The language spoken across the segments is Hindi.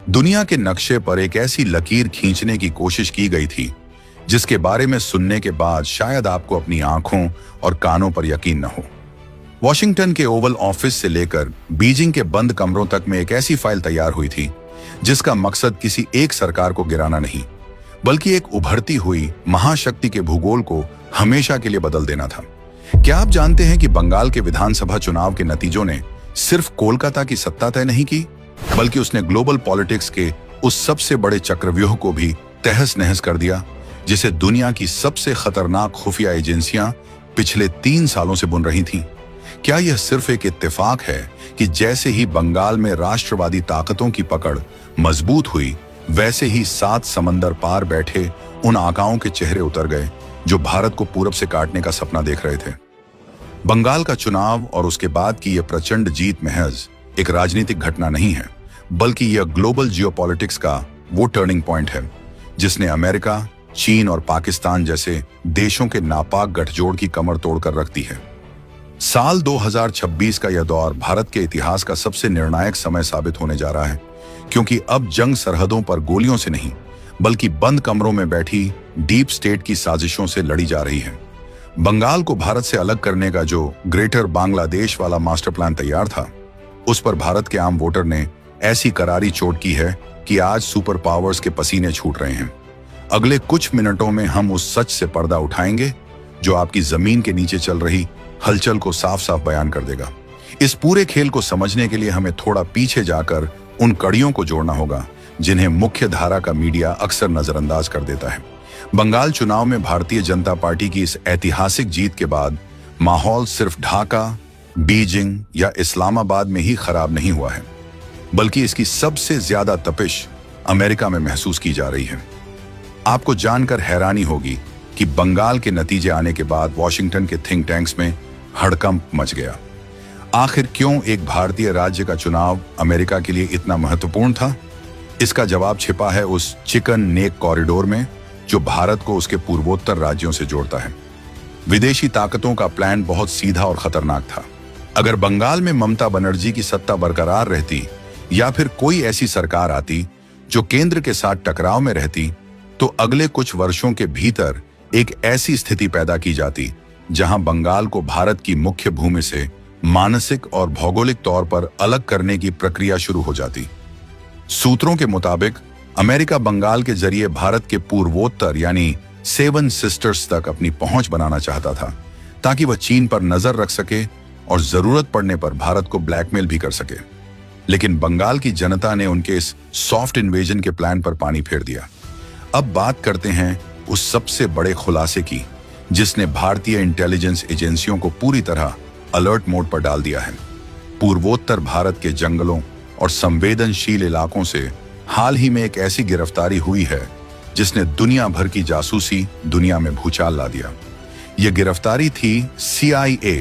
दुनिया के नक्शे पर एक ऐसी लकीर खींचने की कोशिश की गई थी जिसके बारे में सुनने के बाद शायद आपको अपनी आंखों और कानों पर यकीन न हो। वॉशिंगटन के ओवल ऑफिस से लेकर बीजिंग के बंद कमरों तक में एक ऐसी फाइल तैयार हुई थी जिसका मकसद किसी एक सरकार को गिराना नहीं, बल्कि एक उभरती हुई महाशक्ति के भूगोल को हमेशा के लिए बदल देना था। क्या आप जानते हैं कि बंगाल के विधानसभा चुनाव के नतीजों ने सिर्फ कोलकाता की सत्ता तय नहीं की, बल्कि उसने ग्लोबल पॉलिटिक्स के उस सबसे बड़े चक्रव्यूह को भी तहस नहस कर दिया जिसे दुनिया की सबसे खतरनाक खुफिया एजेंसियां पिछले 3 सालों से बुन रही थीं? क्या यह सिर्फ एक इत्तेफाक है कि जैसे ही बंगाल में राष्ट्रवादी ताकतों की पकड़ मजबूत हुई, वैसे ही 7 समंदर पार बैठे उन आकाओं के चेहरे उतर गए जो भारत को पूरब से काटने का सपना देख रहे थे? बंगाल का चुनाव और उसके बाद की यह प्रचंड जीत महज एक राजनीतिक घटना नहीं है, बल्कि यह ग्लोबल जियोपॉलिटिक्स का वो टर्निंग पॉइंट है जिसने अमेरिका, चीन और पाकिस्तान जैसे देशों के नापाक गठजोड़ की कमर तोड़कर रख दी है। साल 2026 का यह दौर भारत के इतिहास का सबसे निर्णायक समय साबित होने जा रहा है, क्योंकि अब जंग सरहदों पर गोलियों से नहीं, बल्कि बंद कमरों में बैठी डीप स्टेट की साजिशों से लड़ी जा रही है। बंगाल को भारत से अलग करने का जो ग्रेटर बांग्लादेश वाला मास्टर प्लान तैयार था, उस पर भारत के आम वोटर ने ऐसी करारी चोट की है कि आज सुपर पावर्स के पसीने छूट रहे हैं। अगले कुछ मिनटों में हम उस सच से पर्दा उठाएंगे जो आपकी जमीन के नीचे चल रही हलचल को साफ साफ बयान कर देगा। इस पूरे खेल को समझने के लिए हमें थोड़ा पीछे जाकर उन कड़ियों को जोड़ना होगा जिन्हें मुख्य धारा का मीडिया अक्सर नजरअंदाज कर देता है। बंगाल चुनाव में भारतीय जनता पार्टी की इस ऐतिहासिक जीत के बाद माहौल सिर्फ ढाका, बीजिंग या इस्लामाबाद में ही खराब नहीं हुआ है, बल्कि इसकी सबसे ज्यादा तपिश अमेरिका में महसूस की जा रही है। आपको जानकर हैरानी होगी कि बंगाल के नतीजे आने के बाद वॉशिंगटन के थिंक टैंक्स में हड़कंप मच गया। आखिर क्यों एक भारतीय राज्य का चुनाव अमेरिका के लिए इतना महत्वपूर्ण था? इसका जवाब छिपा है उस चिकन नेक कॉरिडोर में जो भारत को उसके पूर्वोत्तर राज्यों से जोड़ता है। विदेशी ताकतों का प्लान बहुत सीधा और खतरनाक था। अगर बंगाल में ममता बनर्जी की सत्ता बरकरार रहती या फिर कोई ऐसी सरकार आती जो केंद्र के साथ टकराव में रहती, तो अगले कुछ वर्षों के भीतर एक ऐसी स्थिति पैदा की जाती जहां बंगाल को भारत की मुख्य भूमि से मानसिक और भौगोलिक तौर पर अलग करने की प्रक्रिया शुरू हो जाती। सूत्रों के मुताबिक अमेरिका बंगाल के जरिए भारत के पूर्वोत्तर यानी 7 सिस्टर्स तक अपनी पहुंच बनाना चाहता था, ताकि वह चीन पर नजर रख सके और जरूरत पड़ने पर भारत को ब्लैकमेल भी कर सके। लेकिन बंगाल की जनता ने उनके इस सॉफ्ट इन्वेजन के प्लान पर पानी फेर दिया। अब बात करते हैं उस सबसे बड़े खुलासे की जिसने भारतीय इंटेलिजेंस एजेंसियों को पूरी तरह अलर्ट मोड पर डाल दिया है। पूर्वोत्तर भारत के जंगलों और संवेदनशील इलाकों से हाल ही में एक ऐसी गिरफ्तारी हुई है जिसने दुनिया भर की जासूसी दुनिया में भूचाल ला दिया। यह गिरफ्तारी थी CIA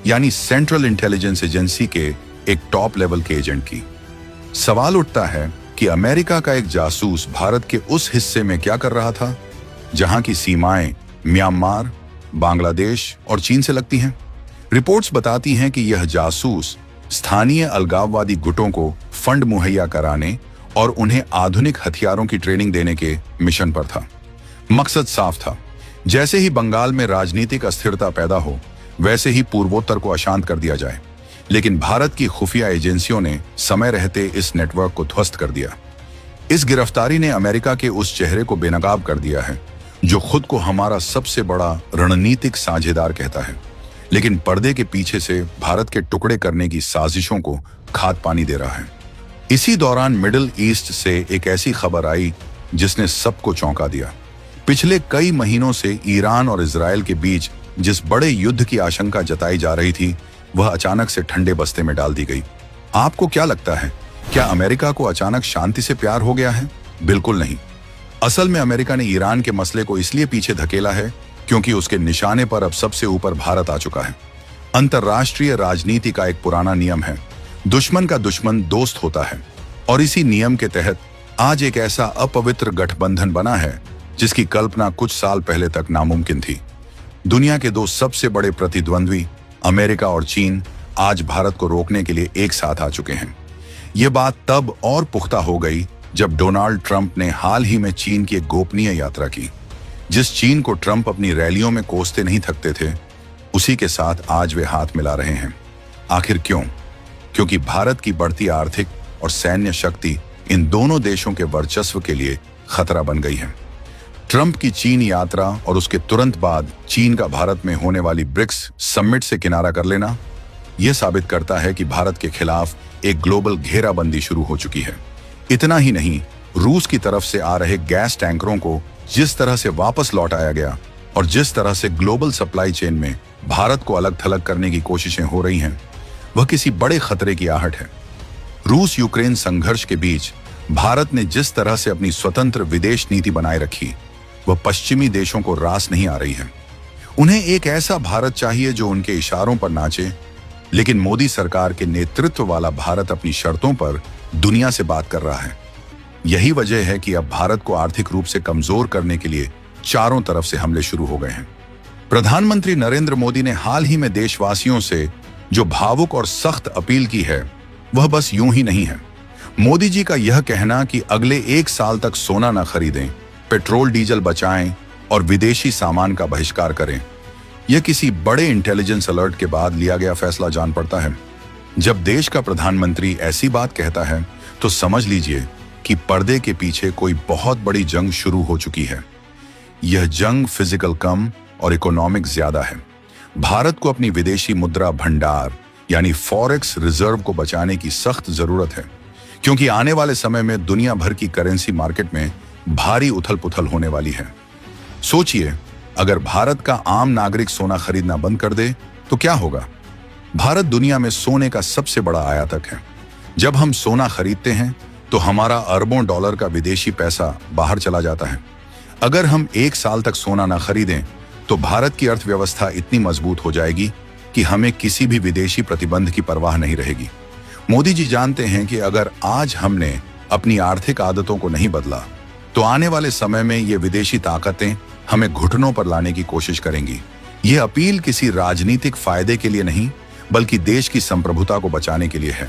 यानी सेंट्रल इंटेलिजेंस एजेंसी के एक टॉप लेवल के एजेंट की। सवाल उठता है कि अमेरिका का एक जासूस भारत के उस हिस्से में क्या कर रहा था जहां की सीमाएं म्यांमार, बांग्लादेश और चीन से लगती हैं। रिपोर्ट्स बताती हैं कि यह जासूस स्थानीय अलगाववादी गुटों को फंड मुहैया कराने और उन्हें आधुनिक हथियारों की ट्रेनिंग देने के मिशन पर था। मकसद साफ था, जैसे ही बंगाल में राजनीतिक अस्थिरता पैदा हो, वैसे ही पूर्वोत्तर को अशांत कर दिया जाए। लेकिन भारत की खुफिया एजेंसियों ने समय रहते इस नेटवर्क को ध्वस्त कर दिया। इस गिरफ्तारी ने अमेरिका के उस चेहरे को बेनकाब कर दिया है जो खुद को हमारा सबसे बड़ा रणनीतिक साझेदार कहता है, लेकिन पर्दे के पीछे से भारत के टुकड़े करने की साजिशों को खाद पानी दे रहा है। इसी दौरान मिडिल ईस्ट से एक ऐसी खबर आई जिसने सबको चौंका दिया। पिछले कई महीनों से ईरान और इजराइल के बीच जिस बड़े युद्ध की आशंका जताई जा रही थी, वह अचानक से ठंडे बस्ते में डाल दी गई। आपको क्या लगता है, क्या अमेरिका को अचानक शांति से प्यार हो गया है? बिल्कुल नहीं। असल में अमेरिका ने ईरान के मसले को इसलिए पीछे धकेला है क्योंकि उसके निशाने पर अब सबसे ऊपर भारत आ चुका है। अंतर्राष्ट्रीय राजनीति का एक पुराना नियम है, दुश्मन का दुश्मन दोस्त होता है, और इसी नियम के तहत आज एक ऐसा अपवित्र गठबंधन बना है जिसकी कल्पना कुछ साल पहले तक नामुमकिन थी। दुनिया के 2 सबसे बड़े प्रतिद्वंद्वी अमेरिका और चीन आज भारत को रोकने के लिए एक साथ आ चुके हैं। ये बात तब और पुख्ता हो गई जब डोनाल्ड ट्रंप ने हाल ही में चीन की एक गोपनीय यात्रा की। जिस चीन को ट्रंप अपनी रैलियों में कोसते नहीं थकते थे, उसी के साथ आज वे हाथ मिला रहे हैं। आखिर क्यों? क्योंकि भारत की बढ़ती आर्थिक और सैन्य शक्ति इन दोनों देशों के वर्चस्व के लिए खतरा बन गई है। ट्रंप की चीन यात्रा और उसके तुरंत बाद चीन का भारत में होने वाली ब्रिक्स समिट से किनारा कर लेना, यह साबित करता है कि भारत के खिलाफ एक ग्लोबल घेराबंदी शुरू हो चुकी है। इतना ही नहीं, रूस की तरफ से आ रहे गैस टैंकरों को जिस तरह से वापस लौटाया गया और जिस तरह से ग्लोबल सप्लाई चेन में भारत को अलग थलग करने की कोशिशें हो रही हैं, वह किसी बड़े खतरे की आहट है। रूस यूक्रेन संघर्ष के बीच भारत ने जिस तरह से अपनी स्वतंत्र विदेश नीति बनाए रखी, वह पश्चिमी देशों को रास नहीं आ रही है। उन्हें एक ऐसा भारत चाहिए जो उनके इशारों पर नाचे, लेकिन मोदी सरकार के नेतृत्व वाला भारत अपनी शर्तों पर दुनिया से बात कर रहा है। यही वजह है कि अब भारत को आर्थिक रूप से कमजोर करने के लिए चारों तरफ से हमले शुरू हो गए हैं। प्रधानमंत्री नरेंद्र मोदी ने हाल ही में देशवासियों से जो भावुक और सख्त अपील की है, वह बस यूं ही नहीं है। मोदी जी का यह कहना कि अगले 1 साल तक सोना न खरीदें, पेट्रोल डीजल बचाएं और विदेशी सामान का बहिष्कार करें, यह किसी बड़े इंटेलिजेंस अलर्ट के बाद लिया गया फैसला जान पड़ता है। जब देश का प्रधानमंत्री ऐसी बात कहता है, तो समझ लीजिए कि पर्दे के पीछे कोई बहुत बड़ी जंग शुरू हो चुकी है। यह जंग फिजिकल कम और इकोनॉमिक ज्यादा है। भारत को अपनी विदेशी मुद्रा भंडार यानी फॉरेक्स रिजर्व को बचाने की सख्त जरूरत है, क्योंकि आने वाले समय में दुनिया भर की करेंसी मार्केट में भारी उथल पुथल होने वाली है। सोचिए, अगर भारत का आम नागरिक सोना खरीदना बंद कर दे तो क्या होगा? भारत दुनिया में सोने का सबसे बड़ा आयातक है। जब हम सोना खरीदते हैं तो हमारा अरबों डॉलर का विदेशी पैसा बाहर चला जाता है। अगर हम 1 साल तक सोना ना खरीदें तो भारत की अर्थव्यवस्था इतनी मजबूत हो जाएगी कि हमें किसी भी विदेशी प्रतिबंध की परवाह नहीं रहेगी। मोदी जी जानते हैं कि अगर आज हमने अपनी आर्थिक आदतों को नहीं बदला तो आने वाले समय में ये विदेशी ताकतें हमें घुटनों पर लाने की कोशिश करेंगी। ये अपील किसी राजनीतिक फायदे के लिए नहीं, बल्कि देश की संप्रभुता को बचाने के लिए है।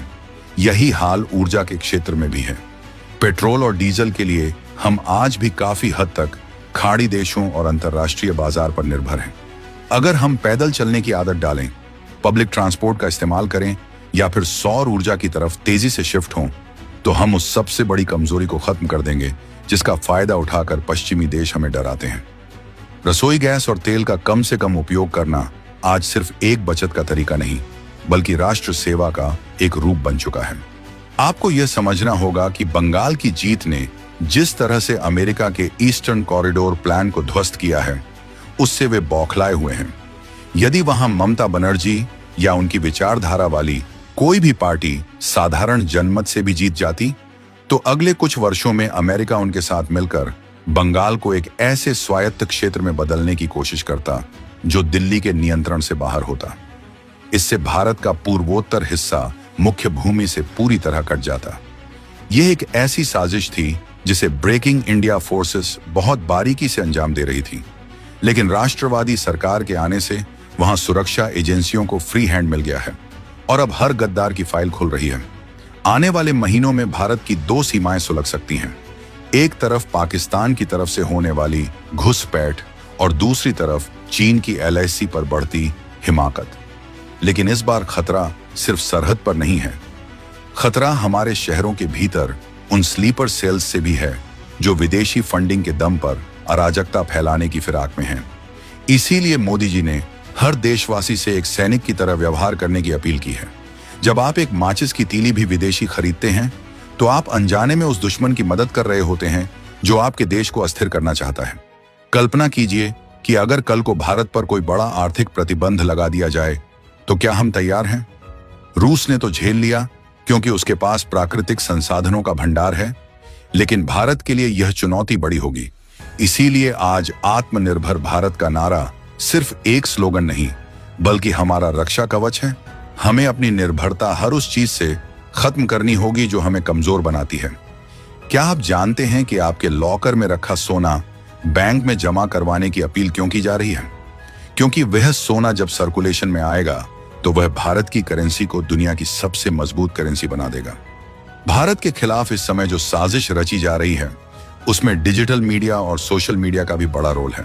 यही हाल ऊर्जा के क्षेत्र में भी है। पेट्रोल और डीजल के लिए हम आज भी काफी हद तक खाड़ी देशों और अंतर्राष्ट्रीय बाजार पर निर्भर हैं। अगर हम पैदल चलने की आदत डालें, पब्लिक ट्रांसपोर्ट का इस्तेमाल करें या फिर सौर ऊर्जा की तरफ तेजी से शिफ्ट हों, तो हम उस सबसे बड़ी कमजोरी को खत्म कर देंगे जिसका फायदा उठाकर पश्चिमी देश हमें डराते हैं। रसोई गैस और तेल का कम से कम उपयोग करना आज सिर्फ एक बचत का तरीका नहीं, बल्कि राष्ट्र सेवा का एक रूप बन चुका है। आपको यह समझना होगा कि बंगाल की जीत ने जिस तरह से अमेरिका के ईस्टर्न कॉरिडोर प्लान को ध्वस्त किया है, उससे वे बौखलाए हुए हैं। यदि वहां ममता बनर्जी या उनकी विचारधारा वाली कोई भी पार्टी साधारण जनमत से भी जीत जाती, तो अगले कुछ वर्षों में अमेरिका उनके साथ मिलकर बंगाल को एक ऐसे स्वायत्त क्षेत्र में बदलने की कोशिश करता जो दिल्ली के नियंत्रण से बाहर होता। इससे भारत का पूर्वोत्तर हिस्सा मुख्य भूमि से पूरी तरह कट जाता। यह एक ऐसी साजिश थी जिसे ब्रेकिंग इंडिया फोर्सेस बहुत बारीकी से अंजाम दे रही थी, लेकिन राष्ट्रवादी सरकार के आने से वहां सुरक्षा एजेंसियों को फ्री हैंड मिल गया है और अब हर गद्दार की फाइल खुल रही है। आने वाले महीनों में भारत की 2 सीमाएं सुलग सकती हैं। एक तरफ पाकिस्तान की तरफ से होने वाली घुसपैठ और दूसरी तरफ चीन की LAC पर बढ़ती हिमाकत। लेकिन इस बार खतरा सिर्फ सरहद पर नहीं है, खतरा हमारे शहरों के भीतर उन स्लीपर सेल्स से भी है जो विदेशी फंडिंग के दम पर अराजकता फैलाने की फिराक में हैं। इसीलिए मोदी जी ने हर देशवासी से एक सैनिक की तरह व्यवहार करने की अपील की है। जब आप एक माचिस की तीली भी विदेशी खरीदते हैं, तो आप अनजाने में उस दुश्मन की मदद कर रहे होते हैं जो आपके देश को अस्थिर करना चाहता है। कल्पना कीजिए कि अगर कल को भारत पर कोई बड़ा आर्थिक प्रतिबंध लगा दिया जाए, तो क्या हम तैयार हैं? रूस ने तो झेल लिया क्योंकि उसके पास प्राकृतिक संसाधनों का भंडार है, लेकिन भारत के लिए यह चुनौती बड़ी होगी। इसीलिए आज आत्मनिर्भर भारत का नारा सिर्फ एक स्लोगन नहीं, बल्कि हमारा रक्षा कवच है। हमें अपनी निर्भरता हर उस चीज से खत्म करनी होगी जो हमें कमजोर बनाती है। क्या आप जानते हैं कि आपके लॉकर में रखा सोना बैंक में जमा करवाने की अपील क्यों की जा रही है? क्योंकि वह सोना जब सर्कुलेशन में आएगा तो वह भारत की करेंसी को दुनिया की सबसे मजबूत करेंसी बना देगा। भारत के खिलाफ इस समय जो साजिश रची जा रही है, उसमें डिजिटल मीडिया और सोशल मीडिया का भी बड़ा रोल है।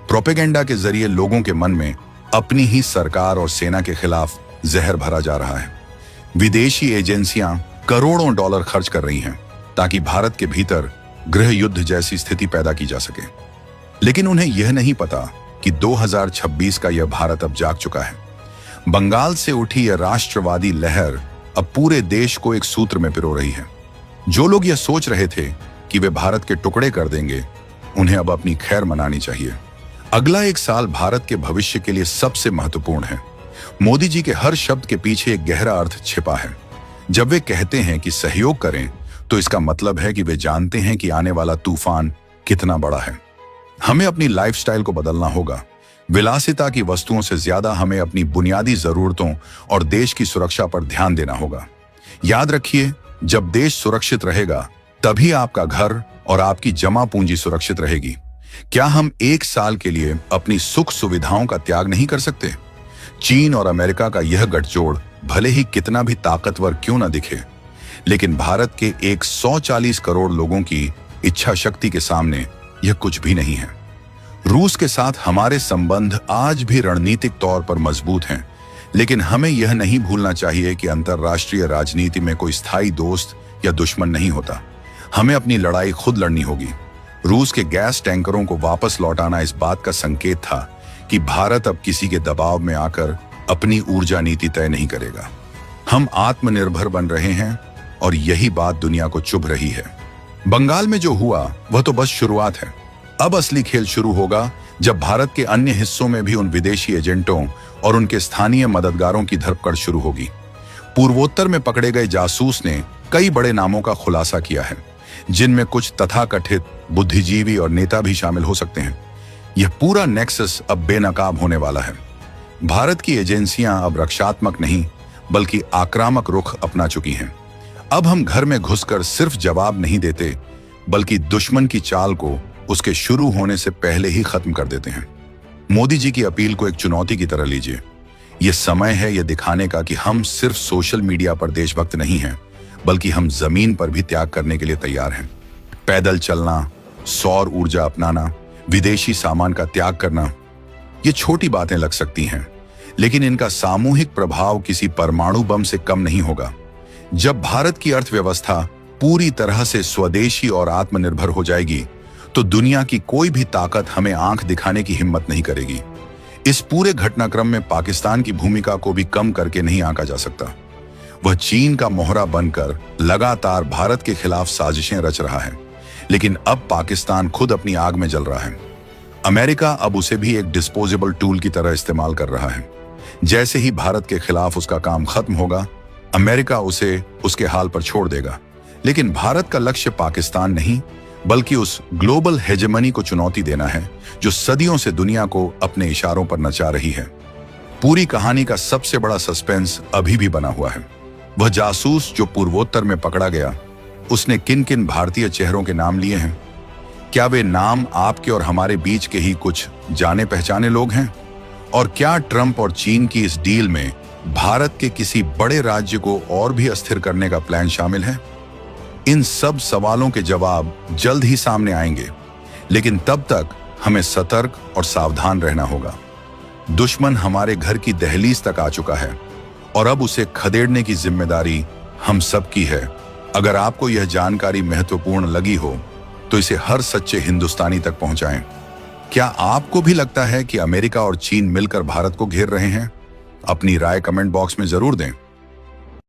प्रोपेगेंडा के जरिए लोगों के मन में अपनी ही सरकार और सेना के खिलाफ जहर भरा जा रहा है। विदेशी एजेंसियां करोड़ों डॉलर खर्च कर रही हैं ताकि भारत के भीतर गृह युद्ध जैसी स्थिति पैदा की जा सके। लेकिन उन्हें यह नहीं पता कि 2026 का यह भारत अब जाग चुका है। बंगाल से उठी यह राष्ट्रवादी लहर अब पूरे देश को एक सूत्र में पिरो रही है। जो लोग यह सोच रहे थे कि वे भारत के टुकड़े कर देंगे, उन्हें अब अपनी खैर मनानी चाहिए। अगला एक साल भारत के भविष्य के लिए सबसे महत्वपूर्ण है। मोदी जी के हर शब्द के पीछे एक गहरा अर्थ छिपा है। जब वे कहते हैं कि सहयोग करें, तो इसका मतलब है कि वे जानते हैं कि आने वाला तूफान कितना बड़ा है। हमें अपनी लाइफस्टाइल को बदलना होगा। विलासिता की वस्तुओं से ज्यादा हमें अपनी बुनियादी जरूरतों और देश की सुरक्षा पर ध्यान देना होगा। याद रखिए, जब देश सुरक्षित रहेगा, तभी आपका घर और आपकी जमा पूंजी सुरक्षित रहेगी। क्या हम एक साल के लिए अपनी सुख सुविधाओं का त्याग नहीं कर सकते? चीन और अमेरिका का यह गठजोड़ भले ही कितना भी ताकतवर क्यों न दिखे, लेकिन भारत के 140 करोड़ लोगों की इच्छा शक्ति के सामने यह कुछ भी नहीं है। रूस के साथ हमारे संबंध आज भी रणनीतिक तौर पर मजबूत हैं, लेकिन हमें यह नहीं भूलना चाहिए कि अंतर्राष्ट्रीय राजनीति में कोई स्थायी दोस्त या दुश्मन नहीं होता। हमें अपनी लड़ाई खुद लड़नी होगी। रूस के गैस टैंकरों को वापस लौटाना इस बात का संकेत था कि भारत अब किसी के दबाव में आकर अपनी ऊर्जा नीति तय नहीं करेगा। हम आत्मनिर्भर बन रहे हैं और यही बात दुनिया को चुभ रही है। बंगाल में जो हुआ वह तो बस शुरुआत है। अब असली खेल शुरू होगा जब भारत के अन्य हिस्सों में भी उन विदेशी एजेंटों और उनके स्थानीय मददगारों की धरपकड़ शुरू होगी। पूर्वोत्तर में पकड़े गए जासूस ने कई बड़े नामों का खुलासा किया है, जिनमें कुछ तथाकथित बुद्धिजीवी और नेता भी शामिल हो सकते हैं। यह पूरा नेक्सस अब बेनकाब होने वाला है। भारत की एजेंसियां अब रक्षात्मक नहीं बल्कि आक्रामक रुख अपना चुकी हैं। अब हम घर में घुसकर सिर्फ जवाब नहीं देते, बल्कि दुश्मन की चाल को उसके शुरू होने से पहले ही खत्म कर देते हैं। मोदी जी की अपील को एक चुनौती की तरह लीजिए। यह समय है यह दिखाने का कि हम सिर्फ सोशल मीडिया पर देशभक्त नहीं हैं, बल्कि हम जमीन पर भी त्याग करने के लिए तैयार हैं। पैदल चलना, सौर ऊर्जा अपनाना, विदेशी सामान का त्याग करना, ये छोटी बातें लग सकती हैं, लेकिन इनका सामूहिक प्रभाव किसी परमाणु बम से कम नहीं होगा। जब भारत की अर्थव्यवस्था पूरी तरह से स्वदेशी और आत्मनिर्भर हो जाएगी, तो दुनिया की कोई भी ताकत हमें आंख दिखाने की हिम्मत नहीं करेगी। इस पूरे घटनाक्रम में पाकिस्तान की भूमिका को भी कम करके नहीं आंका जा सकता। वह चीन का मोहरा बनकर लगातार भारत के खिलाफ साजिशें रच रहा है, लेकिन अब पाकिस्तान खुद अपनी आग में जल रहा है। अमेरिका अब उसे भी एक डिस्पोजेबल टूल की तरह इस्तेमाल कर रहा है। जैसे ही भारत के खिलाफ उसका काम खत्म होगा, अमेरिका उसे उसके हाल पर छोड़ देगा। लेकिन भारत का लक्ष्य पाकिस्तान नहीं, बल्कि उस ग्लोबल हेजेमनी को चुनौती देना है जो सदियों से दुनिया को अपने इशारों पर नचा रही है। पूरी कहानी का सबसे बड़ा सस्पेंस अभी भी बना हुआ है। वह जासूस जो पूर्वोत्तर में पकड़ा गया, उसने किन किन भारतीय चेहरों के नाम लिए हैं? क्या वे नाम आपके और हमारे बीच के ही कुछ जाने पहचाने लोग हैं? और क्या ट्रंप और चीन की इस डील में भारत के किसी बड़े राज्य को और भी अस्थिर करने का प्लान शामिल है? इन सब सवालों के जवाब जल्द ही सामने आएंगे, लेकिन तब तक हमें सतर्क और सावधान रहना होगा। दुश्मन हमारे घर की दहलीज तक आ चुका है और अब उसे खदेड़ने की जिम्मेदारी हम सब की है। अगर आपको यह जानकारी महत्वपूर्ण लगी हो, तो इसे हर सच्चे हिंदुस्तानी तक पहुंचाएं। क्या आपको भी लगता है कि अमेरिका और चीन मिलकर भारत को घेर रहे हैं? अपनी राय कमेंट बॉक्स में जरूर दें।